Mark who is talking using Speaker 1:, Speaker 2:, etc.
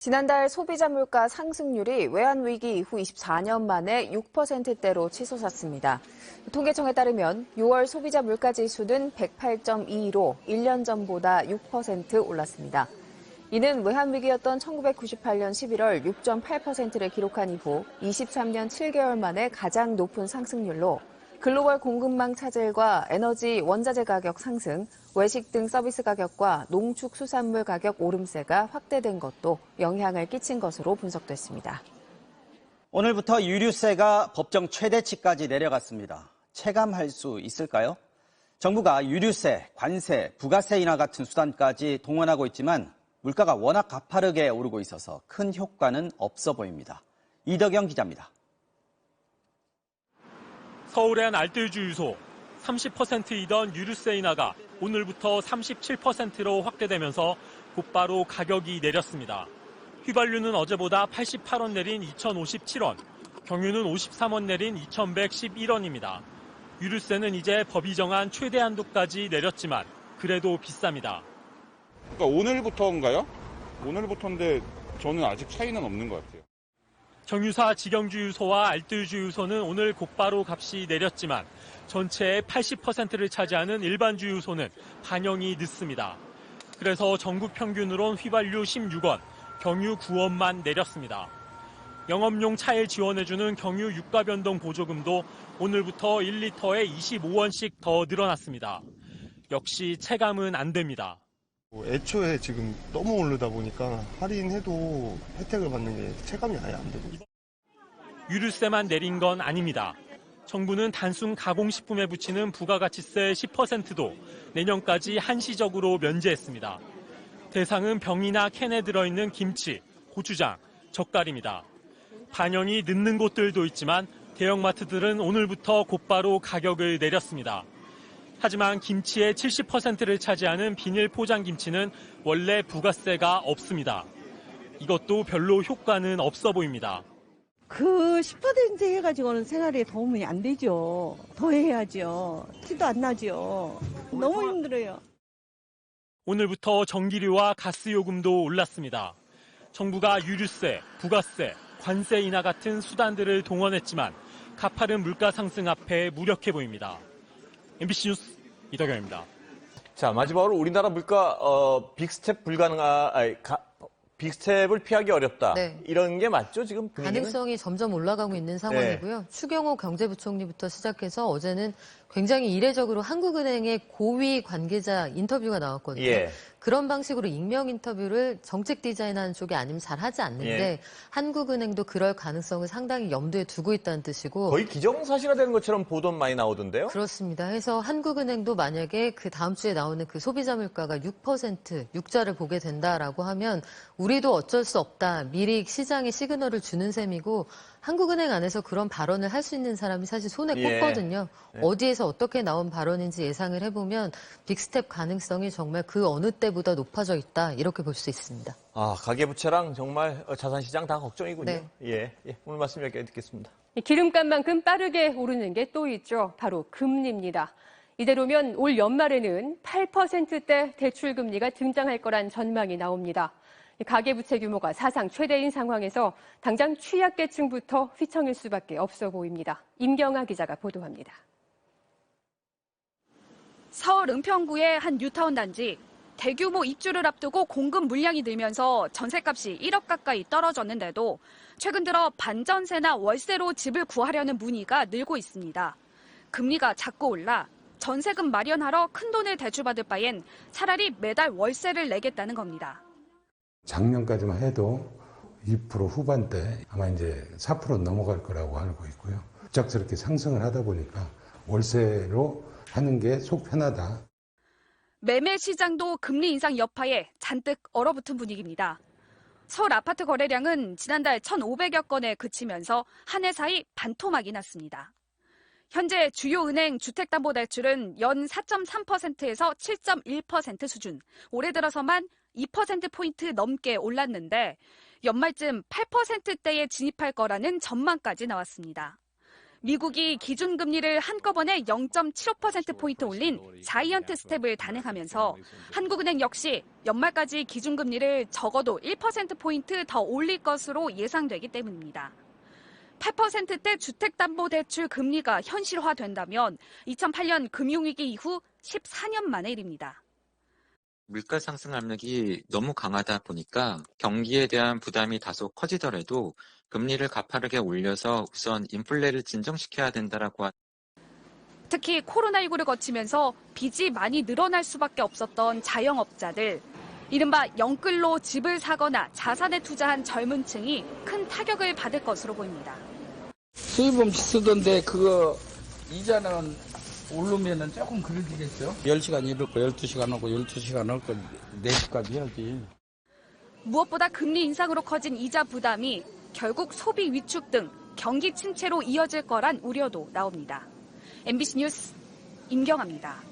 Speaker 1: 지난달 소비자 물가 상승률이 외환위기 이후 24년 만에 6%대로 치솟았습니다. 통계청에 따르면 6월 소비자 물가지수는 108.2로 1년 전보다 6% 올랐습니다. 이는 외환위기였던 1998년 11월 6.8%를 기록한 이후 23년 7개월 만에 가장 높은 상승률로 글로벌 공급망 차질과 에너지, 원자재 가격 상승, 외식 등 서비스 가격과 농축수산물 가격 오름세가 확대된 것도 영향을 끼친 것으로 분석됐습니다.
Speaker 2: 오늘부터 유류세가 법정 최대치까지 내려갔습니다. 체감할 수 있을까요? 정부가 유류세, 관세, 부가세 인하 같은 수단까지 동원하고 있지만 물가가 워낙 가파르게 오르고 있어서 큰 효과는 없어 보입니다. 이덕영 기자입니다.
Speaker 3: 서울의 한 알뜰 주유소, 30%이던 유류세 인하가 오늘부터 37%로 확대되면서 곧바로 가격이 내렸습니다. 휘발유는 어제보다 88원 내린 2,057원, 경유는 53원 내린 2,111원입니다. 유류세는 이제 법이 정한 최대 한도까지 내렸지만 그래도 비쌉니다.
Speaker 4: 그러니까 오늘부터인가요? 오늘부터인데 저는 아직 차이는 없는 것 같아요.
Speaker 3: 경유사 직영주유소와 알뜰주유소는 오늘 곧바로 값이 내렸지만 전체의 80%를 차지하는 일반 주유소는 반영이 늦습니다. 그래서 전국 평균으론 휘발유 16원, 경유 9원만 내렸습니다. 영업용 차에 지원해주는 경유 유가 변동 보조금도 오늘부터 1리터에 25원씩 더 늘어났습니다. 역시 체감은 안 됩니다.
Speaker 5: 애초에 지금 너무 오르다 보니까 할인해도 혜택을 받는 게 체감이 아예 안 되고.
Speaker 3: 유류세만 내린 건 아닙니다. 정부는 단순 가공식품에 붙이는 부가가치세 10%도 내년까지 한시적으로 면제했습니다. 대상은 병이나 캔에 들어있는 김치, 고추장, 젓갈입니다. 반영이 늦는 곳들도 있지만 대형마트들은 오늘부터 곧바로 가격을 내렸습니다. 하지만 김치의 70%를 차지하는 비닐 포장 김치는 원래 부가세가 없습니다. 이것도 별로 효과는 없어 보입니다.
Speaker 6: 그 10% 해가지고는 생활에 도움이 안 되죠. 더 해야죠. 티도 안 나죠. 너무 힘들어요.
Speaker 3: 오늘부터 전기료와 가스요금도 올랐습니다. 정부가 유류세, 부가세, 관세 인하 같은 수단들을 동원했지만 가파른 물가 상승 앞에 무력해 보입니다. MBC 뉴스 이덕영입니다.
Speaker 7: 자, 마지막으로 우리나라 물가 빅스텝을 피하기 어렵다.
Speaker 8: 네.
Speaker 7: 이런 게 맞죠? 지금 분위기는?
Speaker 8: 가능성이 점점 올라가고 있는 상황이고요. 추경호 경제부총리부터 시작해서 어제는 굉장히 이례적으로 한국은행의 고위 관계자 인터뷰가 나왔거든요.
Speaker 7: 예.
Speaker 8: 그런 방식으로 익명 인터뷰를 정책 디자인하는 쪽이 아니면 잘 하지 않는데
Speaker 7: 예.
Speaker 8: 한국은행도 그럴 가능성을 상당히 염두에 두고 있다는 뜻이고
Speaker 7: 거의 기정사실화되는 것처럼 보도 많이 나오던데요?
Speaker 8: 그렇습니다. 해서 한국은행도 만약에 그 다음 주에 나오는 그 소비자 물가가 6% 육자를 보게 된다라고 하면 우리도 어쩔 수 없다. 미리 시장에 시그널을 주는 셈이고 한국은행 안에서 그런 발언을 할 수 있는 사람이 사실 손에 꼽거든요.
Speaker 7: 예.
Speaker 8: 어디에서 어떻게 나온 발언인지 예상을 해보면 빅스텝 가능성이 정말 그 어느 때보다 높아져 있다. 이렇게 볼 수 있습니다.
Speaker 7: 아, 가계부채랑 정말 자산시장 다 걱정이군요.
Speaker 8: 네.
Speaker 7: 예. 오늘 말씀 여기까지 듣겠습니다.
Speaker 9: 기름값만큼 빠르게 오르는 게 또 있죠. 바로 금리입니다. 이대로면 올 연말에는 8%대 대출금리가 등장할 거란 전망이 나옵니다. 가계부채 규모가 사상 최대인 상황에서 당장 취약계층부터 휘청일 수밖에 없어 보입니다. 임경아 기자가 보도합니다.
Speaker 10: 서울 은평구의 한 뉴타운 단지. 대규모 입주를 앞두고 공급 물량이 늘면서 전셋값이 1억 가까이 떨어졌는데도 최근 들어 반전세나 월세로 집을 구하려는 문의가 늘고 있습니다. 금리가 자꾸 올라 전세금 마련하러 큰돈을 대출받을 바엔 차라리 매달 월세를 내겠다는 겁니다.
Speaker 11: 작년까지만 해도 2% 후반대 아마 이제 4% 넘어갈 거라고 알고 있고요. 갑작스럽게 상승을 하다 보니까 월세로 하는 게 속 편하다.
Speaker 10: 매매 시장도 금리 인상 여파에 잔뜩 얼어붙은 분위기입니다. 서울 아파트 거래량은 지난달 1,500여 건에 그치면서 한 해 사이 반토막이 났습니다. 현재 주요 은행 주택담보대출은 연 4.3%에서 7.1% 수준, 올해 들어서만 2%포인트 넘게 올랐는데 연말쯤 8%대에 진입할 거라는 전망까지 나왔습니다. 미국이 기준금리를 한꺼번에 0.75%포인트 올린 자이언트 스텝을 단행하면서 한국은행 역시 연말까지 기준금리를 적어도 1%포인트 더 올릴 것으로 예상되기 때문입니다. 8%대 주택담보대출 금리가 현실화된다면 2008년 금융위기 이후 14년 만의 일입니다.
Speaker 12: 물가 상승 압력이 너무 강하다 보니까 경기에 대한 부담이 다소 커지더라도 금리를 가파르게 올려서 우선 인플레를 진정시켜야 된다라고.
Speaker 10: 특히 코로나19를 거치면서 빚이 많이 늘어날 수밖에 없었던 자영업자들, 이른바 영끌로 집을 사거나 자산에 투자한 젊은 층이 큰 타격을 받을 것으로 보입니다.
Speaker 13: 수입은 비슷한데 그거 이자는 오르면은 조금 그러겠어요? 10시간 일을 거 12시간 하고 12시간 할 거 4시까지 해야지.
Speaker 10: 무엇보다 금리 인상으로 커진 이자 부담이 결국 소비 위축 등 경기 침체로 이어질 거란 우려도 나옵니다. MBC 뉴스 임경아입니다.